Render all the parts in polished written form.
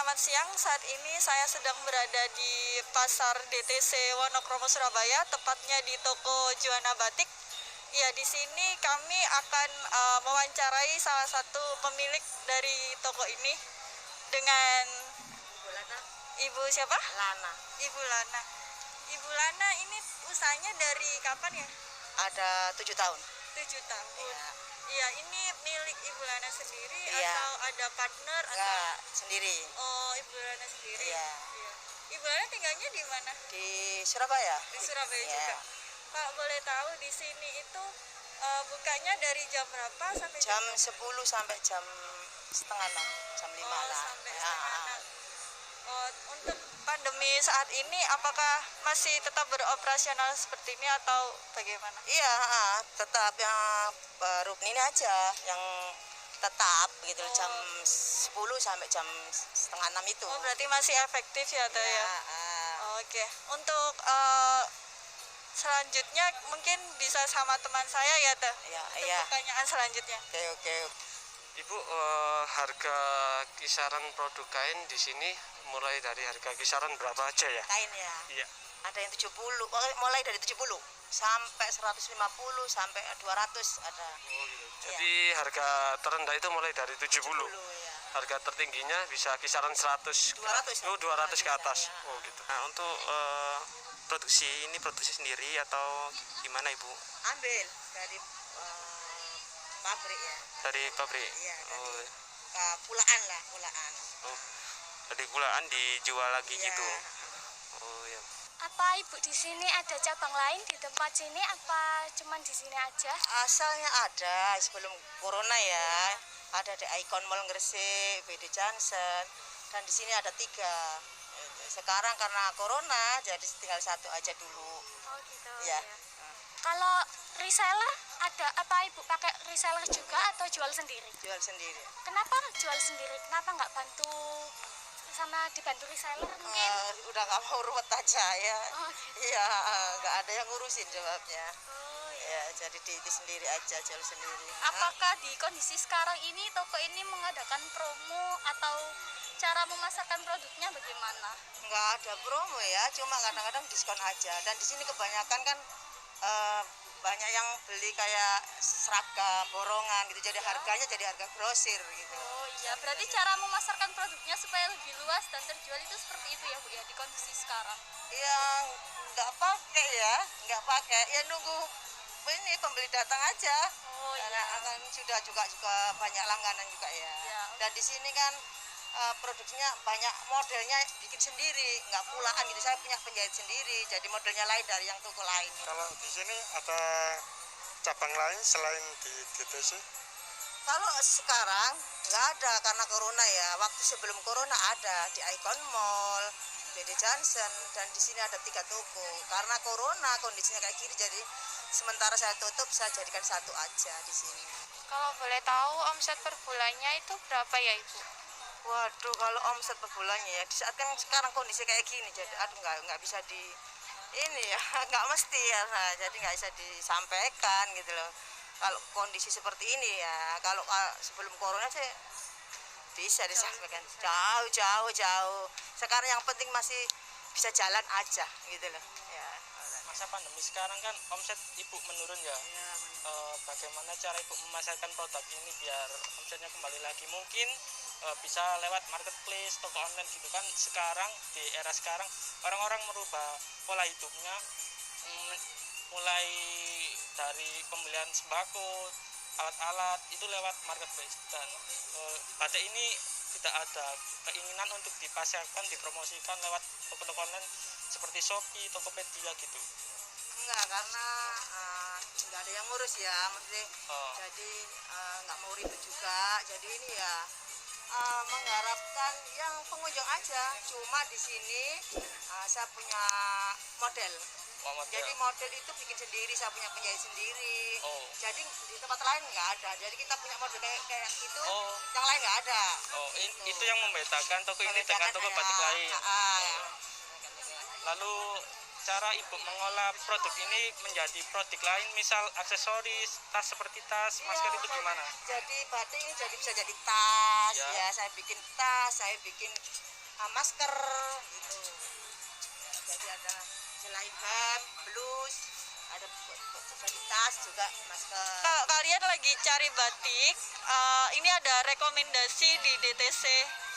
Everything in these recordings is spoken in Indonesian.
Selamat siang, saat ini saya sedang berada di Pasar DTC Wonokromo Surabaya, tepatnya di toko Juana Batik. Ya, di sini kami akan mewawancarai salah satu pemilik dari toko ini dengan Ibu Lana. Ibu siapa? Lana. Ibu Lana. Ibu Lana ini usahanya dari kapan ya? Ada 7 tahun. 7 tahun. Iya. Iya, ini milik Ibu Lana sendiri Iya. atau ada partner atau? Enggak, sendiri. Oh, Ibu Lana sendiri. Iya. Iya. Ibu Lana tinggalnya di mana? Di Surabaya. Di Surabaya Iya. juga. Pak, boleh tahu di sini itu bukanya dari jam berapa sampai Jam 10 sampai jam setengah 6, jam 5 Oh, lah. sampai Ya, setengah enam. Oh, untuk pandemi saat ini apakah masih tetap beroperasional seperti ini atau bagaimana? Iya, tetap yang baru ini aja yang tetap gitu loh, jam 10 sampai jam setengah 6 itu. Oh, berarti masih efektif ya, Teh ya? Oke. Untuk selanjutnya mungkin bisa sama teman saya ya, Teh. Iya, Untuk iya. pertanyaan selanjutnya. Oke. Ibu, harga kisaran produk kain di sini mulai dari harga kisaran berapa aja ya? Kain ya. Iya. Ada yang 70, mulai dari 70 sampai 150 sampai 200 ada. Oh gitu. Jadi harga terendah itu mulai dari 70. Ya. Harga tertingginya bisa kisaran 100. 200. Oh, 200 ke atas. Ya. Oh gitu. Nah, untuk produksi sendiri atau gimana Ibu? Ambil dari pabrik ya. Dari pabrik? Iya, dari Oh, pulaan lah, pulaan. oh. Dari pulaan dijual lagi Iya. gitu. Oh ya. Apa Ibu di sini ada cabang lain di tempat sini apa cuman di sini aja? Asalnya ada sebelum corona ya. Ada di Icon Mall Gresik, BD Johnson, dan di sini ada 3. Sekarang karena corona jadi tinggal 1 aja dulu. Oh gitu. Iya. Kalau reseller ada apa Ibu pakai reseller juga atau jual sendiri? Jual sendiri. Kenapa jual sendiri? Kenapa nggak bantu sama dibantu reseller mungkin? Udah nggak mau ruwet aja ya. Oh gitu. Iya, nggak ada yang ngurusin jawabnya. Oh, Ya, jadi itu sendiri aja, jual sendiri. Apakah di kondisi sekarang ini toko ini mengadakan promo atau cara memasarkan produknya bagaimana? Nggak ada promo ya, cuma kadang-kadang diskon aja. Dan di sini kebanyakan kan banyak yang beli kayak seragam, borongan gitu. Jadi harganya jadi harga grosir gitu. Oh iya, berarti cara memasarkan produknya supaya lebih luas dan terjual itu seperti itu ya Bu ya di kondisi sekarang. Yang nggak pakai ya, nggak pakai ya nunggu ini pembeli datang aja. Oh Karena iya. akan sudah juga banyak langganan juga ya. Iya. Dan di sini kan produksinya banyak modelnya bikin sendiri, nggak pulaan gitu. Saya punya penjahit sendiri, jadi modelnya lain dari yang toko lain. Kalau di sini ada cabang lain selain di DTC? Kalau sekarang nggak ada karena corona ya. Waktu sebelum corona ada di Icon Mall, BD Johnson, dan di sini ada 3 toko. Karena corona kondisinya kayak gini, jadi sementara saya tutup, saya jadikan 1 aja di sini. Kalau boleh tahu omset per bulannya itu berapa ya Ibu? Waduh, kalau omset per bulannya ya, di saat kan sekarang kondisi kayak gini, jadi aduh nggak bisa ini ya, nggak mesti ya, nah, jadi nggak bisa disampaikan gitu loh. Kalau kondisi seperti ini ya, kalau sebelum corona sih bisa disampaikan jauh. Sekarang yang penting masih bisa jalan aja gitu loh. Ya. Masa pandemi sekarang kan omset Ibu menurun ya. Bagaimana cara Ibu memasarkan produk ini biar omsetnya kembali lagi? Mungkin bisa lewat marketplace, toko online gitu kan. Sekarang di era sekarang orang-orang merubah pola hidupnya, mulai dari pembelian sembako, alat-alat itu lewat marketplace, dan batik ini tidak ada keinginan untuk dipasarkan, dipromosikan lewat toko-toko online seperti Shopee, Tokopedia gitu. Enggak, karena nggak ada yang ngurus ya, maksudnya. Jadi nggak mau ribet juga. Jadi ini ya mengharapkan yang pengunjung aja. Cuma di sini saya punya model. Jadi model itu bikin sendiri, saya punya penjahit sendiri. Jadi di tempat lain nggak ada. Jadi kita punya model kayak gitu, yang lain nggak ada. Gitu. Itu yang membedakan toko ini dengan toko batik lain. Lalu cara Ibu mengolah produk ini menjadi produk lain, misal aksesoris, tas seperti tas, masker itu gimana? Jadi batik ini bisa jadi tas, Ya. ya saya bikin tas, saya bikin masker gitu. Jadi ada selain hem, blus, ada di tas juga masker. Kalian lagi cari batik, ini ada rekomendasi di DTC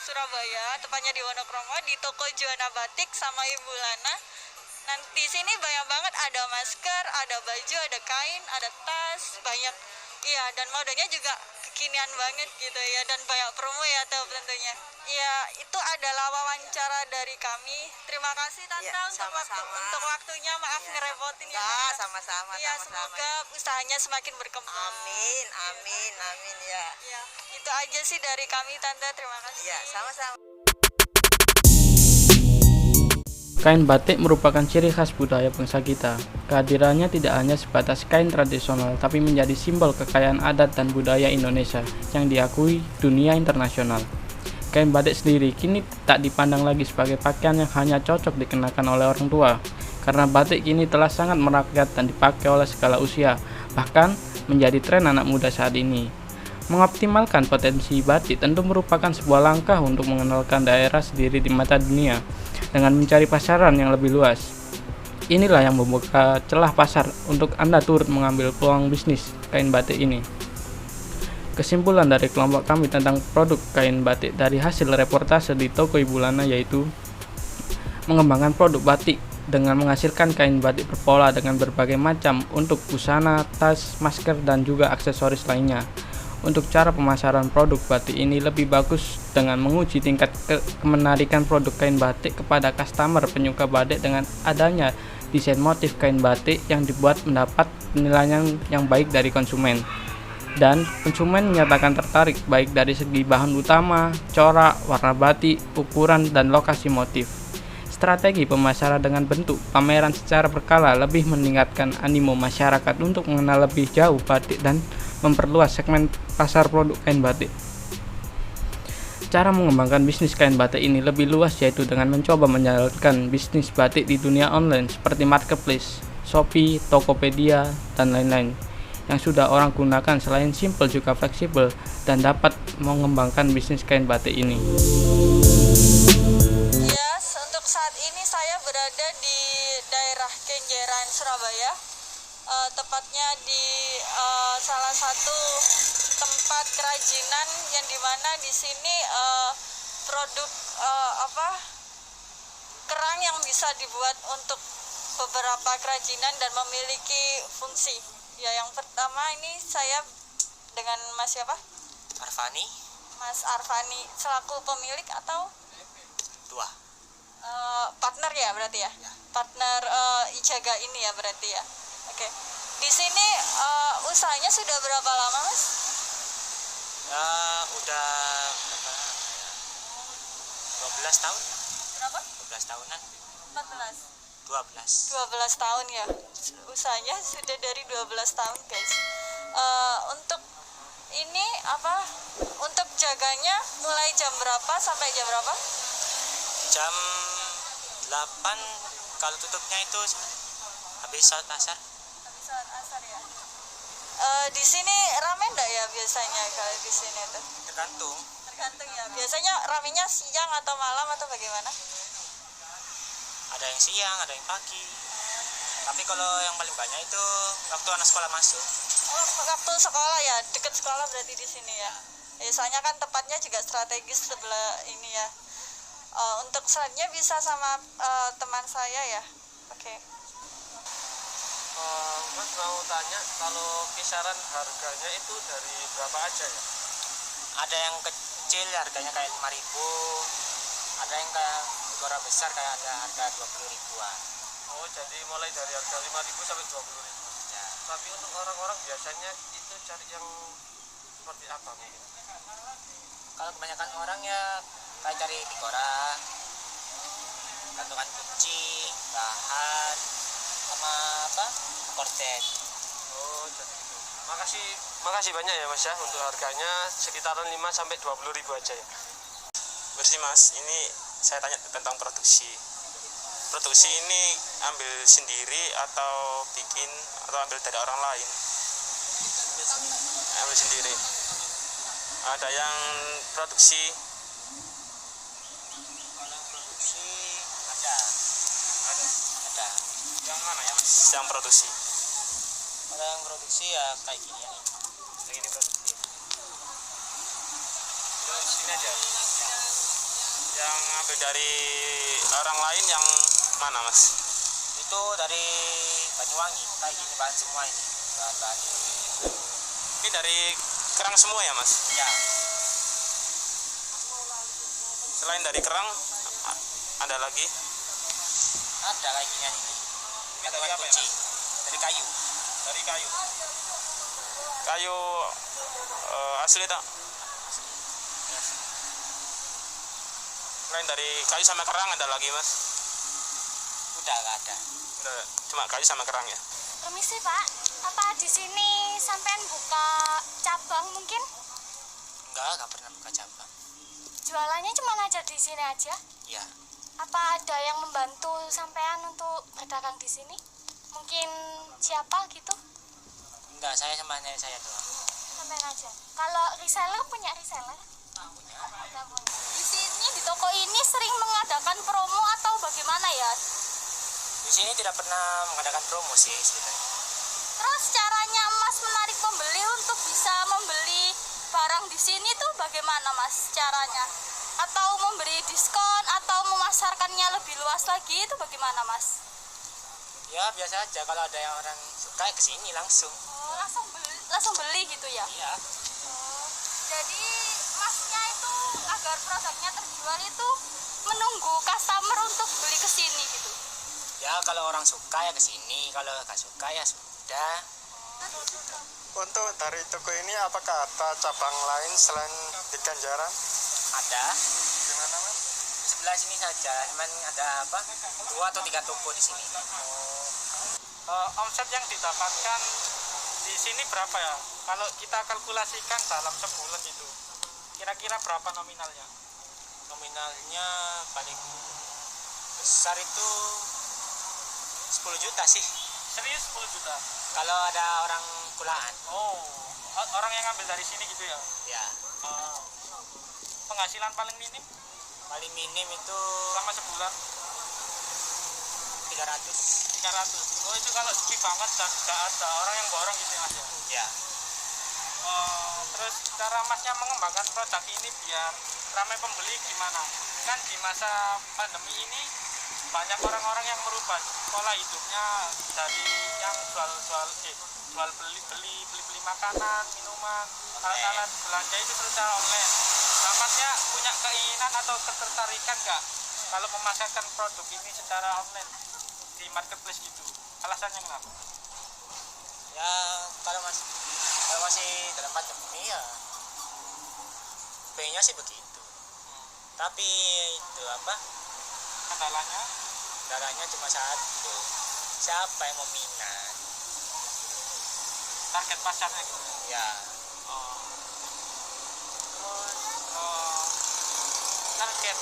Surabaya, tepatnya di Wonokromo, di toko Juwana Batik sama Ibu Lana. Nanti di sini banyak banget, ada masker, ada baju, ada kain, ada tas, banyak. Iya, dan modenya juga kekinian banget gitu ya, dan banyak promo ya tentunya. Iya, itu adalah wawancara dari kami. Terima kasih Tante Ya, untuk waktunya. Maaf Ya, ngerepotin ya. enggak, sama-sama. Iya, sama-sama. semoga usahanya semakin berkembang. Amin, amin, amin ya. Ya, itu aja sih dari kami Tante. Terima kasih. Ya, sama-sama. Kain batik merupakan ciri khas budaya bangsa kita. Kehadirannya tidak hanya sebatas kain tradisional, tapi menjadi simbol kekayaan adat dan budaya Indonesia yang diakui dunia internasional. Kain batik sendiri kini tak dipandang lagi sebagai pakaian yang hanya cocok dikenakan oleh orang tua, karena batik kini telah sangat merakyat dan dipakai oleh segala usia, bahkan menjadi tren anak muda saat ini. Mengoptimalkan potensi batik tentu merupakan sebuah langkah untuk mengenalkan daerah sendiri di mata dunia dengan mencari pasaran yang lebih luas. Inilah yang membuka celah pasar untuk Anda turut mengambil peluang bisnis kain batik ini. Kesimpulan dari kelompok kami tentang produk kain batik dari hasil reportase di toko Ibu Lana yaitu mengembangkan produk batik dengan menghasilkan kain batik berpola dengan berbagai macam untuk busana, tas, masker, dan juga aksesoris lainnya. Untuk cara pemasaran produk batik ini lebih bagus dengan menguji tingkat kemenarikan produk kain batik kepada customer penyuka batik dengan adanya desain motif kain batik yang dibuat mendapat penilaian yang baik dari konsumen. Dan konsumen menyatakan tertarik baik dari segi bahan utama, corak, warna batik, ukuran, dan lokasi motif. Strategi pemasaran dengan bentuk pameran secara berkala lebih meningkatkan animo masyarakat untuk mengenal lebih jauh batik dan memperluas segmen pasar produk kain batik. Cara mengembangkan bisnis kain batik ini lebih luas yaitu dengan mencoba menjalankan bisnis batik di dunia online seperti marketplace, Shopee, Tokopedia, dan lain-lain yang sudah orang gunakan. Selain simple juga fleksibel dan dapat mengembangkan bisnis kain batik ini. Yes, untuk saat ini saya berada di daerah Kenjeran, Surabaya. Tepatnya di salah satu tempat kerajinan yang dimana di sini produk kerang yang bisa dibuat untuk beberapa kerajinan dan memiliki fungsi. Ya, yang pertama ini saya dengan Mas siapa? Arfani, Mas Arfani selaku pemilik atau tua. partner ya berarti ya? Partner Ijaga ini ya berarti ya. Oke. Di sini usahanya sudah berapa lama, Mas? Udah berapa ya? 12 tahun. Berapa? 12 tahunan. 14. 12. 12 tahun ya. Usahanya sudah dari 12 tahun, guys. Untuk ini untuk jaganya mulai jam berapa sampai jam berapa? Jam 8 kalau tutupnya itu habis saat asar. Habis saat asar ya. Di sini rame enggak ya biasanya kalau di sini tuh? Tergantung. Tergantung ya. Biasanya ramenya siang atau malam atau bagaimana? Ada yang siang, ada yang pagi. Tapi kalau yang paling banyak itu waktu anak sekolah masuk. Oh, waktu sekolah ya, dekat sekolah berarti di sini ya. Soalnya kan tempatnya juga strategis sebelah ini ya. Untuk selanjutnya bisa sama teman saya ya. Oke. Mas mau tanya, kalau kisaran harganya itu dari berapa aja ya? Ada yang kecil harganya kayak 5.000. Ada yang kayak ukuran besar kayak ada harga 20 ribuan. Oh, jadi mulai dari harga 5.000 sampai 20.000. Ya. Tapi untuk orang-orang biasanya itu cari yang seperti apa mungkin? Kalau kebanyakan orang ya kayak cari koran, gantungan kunci, bahan, sama korset. Oh, jadi itu. Makasih banyak ya Mas ya, untuk harganya sekitaran 5 sampai 20.000 aja ya. Bersih Mas, ini saya tanya tentang produksi. Produksi ini ambil sendiri atau bikin atau ambil dari orang lain? Ambil sendiri. Ada yang produksi produksi ada. Yang mana ya mas? Yang produksi? Ada yang produksi ya kayak gini ya. Yang ini produksi. Yang sini aja. Yang ambil dari orang lain yang mana mas? Itu dari Banyuwangi, kayak gini bahan semua ini. Bahan-bahan Ini dari kerang semua ya mas? ya. Selain dari kerang, ada lagi? Ada kayak gini ini. Ini dari Buat apa ya kunci. mas? Dari kayu. Dari kayu. Kayu asli tak? Selain dari kayu sama kerang ada lagi mas? Udah nggak ada. Udah, cuma kayu sama kerang ya? Permisi Pak, apa di sini sampean buka cabang mungkin? Nggak pernah buka cabang. Jualannya cuma aja di sini aja? Iya. Apa ada yang membantu sampean untuk berdagang di sini? Mungkin siapa gitu? Enggak, saya sama nenek saya doang. Sampean aja. Kalau reseller punya reseller? Punya. Ada punya. Di sini di toko ini sering mengadakan promo atau bagaimana ya? Di sini tidak pernah mengadakan promo sih sebenarnya. Terus caranya Mas menarik pembeli untuk bisa membeli barang di sini tuh bagaimana Mas caranya? Atau memberi diskon atau memasarkannya lebih luas lagi itu bagaimana Mas? Ya biasa aja, kalau ada yang orang suka ya kesini langsung. Oh, langsung beli gitu ya? Iya. Oh, jadi Masnya itu agar produknya terjual itu menunggu customer untuk beli ke sini gitu? Ya kalau orang suka ya kesini, kalau nggak suka ya sudah. Untuk dari toko ini apakah ada cabang lain selain di Kenjeran? Ada. Di mana mas? Sebelah sini saja, cuman ada 2 atau 3 toko di sini. Omset yang didapatkan di sini berapa ya? Kalau kita kalkulasikan dalam sebulan itu, kira-kira berapa nominalnya? Nominalnya paling besar itu 10 juta sih. Serius 10 juta? Kalau ada orang kulaan. Oh, orang yang ngambil dari sini gitu ya? Ya, Penghasilan paling minim paling minim itu selama sebulan 300. 300. Oh itu kalau sepi banget dan gak ada orang yang borong gitu ya Mas ya? Ya. Terus cara Masnya mengembangkan produk ini biar ramai pembeli gimana? Kan di masa pandemi ini banyak orang-orang yang merubah pola hidupnya dari yang jual beli makanan, minuman, alat-alat belanja itu secara online. Nah, Masnya punya keinginan atau ketertarikan nggak kalau memasarkan produk ini secara online di marketplace gitu? Alasannya kenapa? Ya kalau masih dalam pandemi ya pengennya sih begitu. Tapi itu kendalanya cuma satu, siapa yang mau minat? Target pasarnya gitu. Ya. Target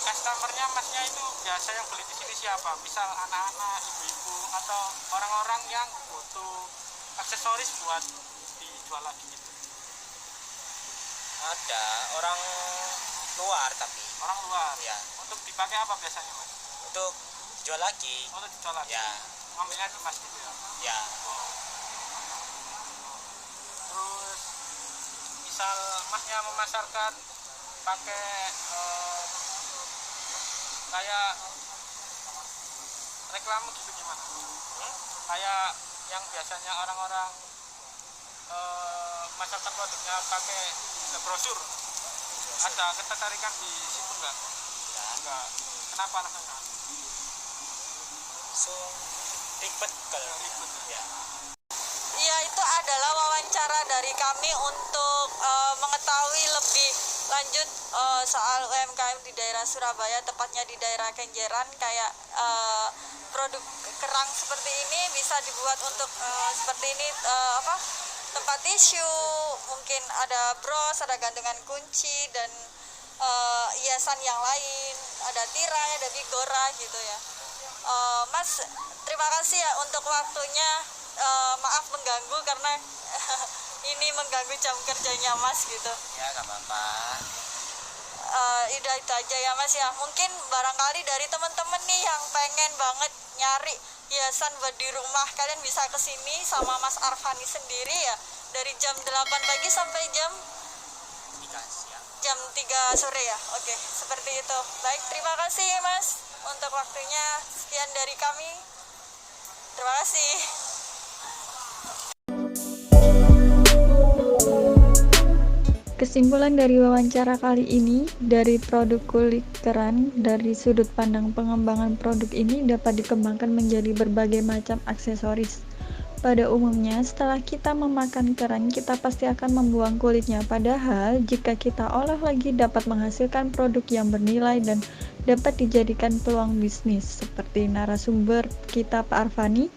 customernya Masnya itu biasa yang beli di sini siapa? Misal anak-anak, ibu-ibu, atau orang-orang yang butuh aksesoris buat dijual lagi gitu? Ada orang luar tapi. Orang luar? Ya. Untuk dipakai apa biasanya Mas? Untuk dijual lagi. Untuk dijual lagi? Ya. Ngambilnya di Mas gitu ya? Ya. Terus misal Masnya memasarkan pakai kayak reklame gitu gimana? Kayak yang biasanya orang-orang memasarkan produknya pakai brosur, ada ketertarikan di situ nggak? Enggak. Kenapa alasannya? So ribet kalau Ribet ya. Iya, itu adalah wawancara dari kami untuk mengetahui lebih lanjut soal UMKM di daerah Surabaya, tepatnya di daerah Kenjeran. Kayak produk kerang seperti ini bisa dibuat untuk seperti ini, tempat tisu, mungkin ada bros, ada gantungan kunci, dan hiasan yang lain, ada tirai, ada bigora gitu ya. Mas, terima kasih ya untuk waktunya. Maaf mengganggu karena ini mengganggu jam kerjanya Mas gitu. Ya nggak apa-apa. udah itu aja ya Mas ya. Mungkin barangkali dari teman-teman nih yang pengen banget nyari hiasan buat di rumah, kalian bisa kesini sama Mas Arfani sendiri ya, dari jam 8 pagi sampai jam 3 sore ya. Oke, seperti itu. Baik, terima kasih Mas untuk waktunya. Sekian dari kami. Terima kasih. Kesimpulan dari wawancara kali ini, dari produk kulit kerang, dari sudut pandang pengembangan produk ini dapat dikembangkan menjadi berbagai macam aksesoris. Pada umumnya, setelah kita memakan kerang, kita pasti akan membuang kulitnya. Padahal, jika kita olah lagi dapat menghasilkan produk yang bernilai dan dapat dijadikan peluang bisnis. Seperti narasumber kita Pak Arfani,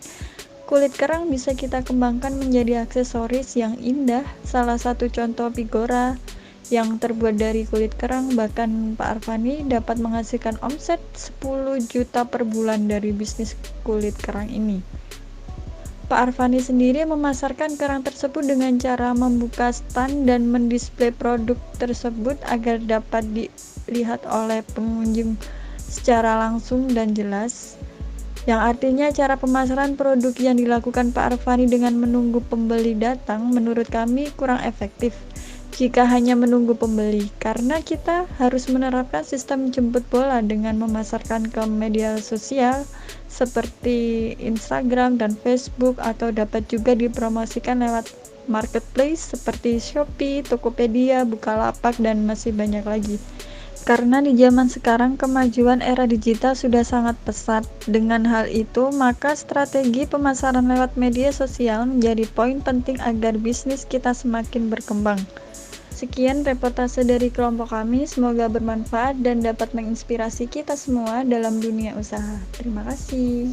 kulit kerang bisa kita kembangkan menjadi aksesoris yang indah. Salah satu contoh Pigora yang terbuat dari kulit kerang, bahkan Pak Arfani dapat menghasilkan omset 10 juta per bulan dari bisnis kulit kerang ini. Pak Arfani sendiri memasarkan kerang tersebut dengan cara membuka stand dan mendisplay produk tersebut agar dapat dilihat oleh pengunjung secara langsung dan jelas. Yang artinya cara pemasaran produk yang dilakukan Pak Arfani dengan menunggu pembeli datang menurut kami kurang efektif jika hanya menunggu pembeli, karena kita harus menerapkan sistem jemput bola dengan memasarkan ke media sosial seperti Instagram dan Facebook, atau dapat juga dipromosikan lewat marketplace seperti Shopee, Tokopedia, Bukalapak, dan masih banyak lagi. Karena di zaman sekarang kemajuan era digital sudah sangat pesat. Dengan hal itu, maka strategi pemasaran lewat media sosial menjadi poin penting agar bisnis kita semakin berkembang. Sekian reportase dari kelompok kami, semoga bermanfaat dan dapat menginspirasi kita semua dalam dunia usaha. Terima kasih.